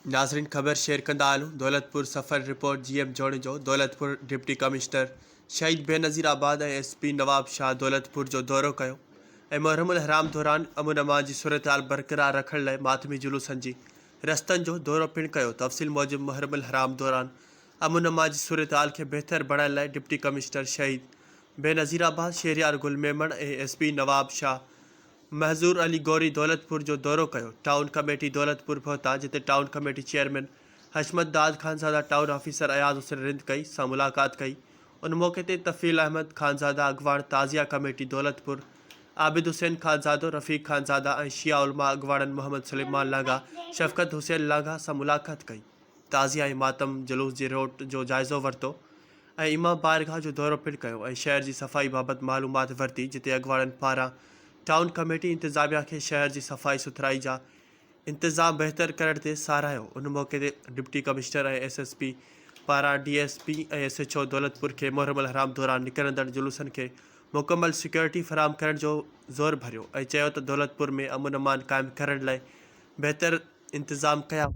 नाज़रीन ख़बर शेयर कंदा आहियूं। दौलतपुर सफ़र रिपोर्ट जीएम जोड़े जो दौलतपुर डिप्टी कमिश्नर शहीद बेनज़ीर आबाद ऐं एसपी नवाब शाह दौलतपुर जो दौरो कयो ऐं मुहर्रमुल हराम दौरान अमन अमान जी सूरतहाल बरक़रार रखण लाइ मातमी जुलूसनि जी रस्तनि जो दौरो पिणु कयो। तफ़सील मूजिब मुहर्रमुल हराम दौरान अमन अमान जी सूरतहाल खे बहितर बणाइण लाइ डिप्टी कमिश्नर शहीद बेनज़ीर आबाद शहरियार गुल मेमण ऐं एसपी नवाब शाह महज़ूर अली गौरी दौलतपुर जो दौरो कयो। टाउन कमेटी दौलतपुर पहुता जिते टाउन कमेटी चेयरमैन हशमत दाद खानज़ादा टाउन ऑफिसर अयाज हुसैन रिंद कई सां मुलाक़ात कई। उन मौके ते तफ़ील अहमद खानज़ादा अगवान ताज़िया कमेटी दौलतपुर आबिद हुसैन खानज़ादो रफ़ीक खानज़ादा ऐं शिया उलमा अगवान मोहम्मद सलेमान लागा शफ़क़त हुसैन लागा सां मुलाक़ात कई। ताज़िया ऐं मातम जुलूस जे रोट जो जाइज़ो वरितो ऐं इमाम बारगाह जो दौरो पिणु कयो ऐं शहर जी सफ़ाई बाबति मालूमात वरिती जिते अगवाननि पारां टाउन कमेटी इंतज़ामिया खे शहर जी सफ़ाई सुथराई जा इंतज़ाम बहितर करण ते साराहियो। उन मौके ते डिप्टी कमिश्नर ऐं एसएसपी पारां डीएसपी ऐं एसएचओ दौलतपुर खे मुहर्रमुल हराम दौरान निकिरंदड़ जुलूसनि खे मुकमल सिक्योरिटी फराहम करण जो ज़ोर भरियो ऐं चयो त दौलतपुर में अमन अमान क़ाइमु करण लाइ बहितर इंतज़ाम कया।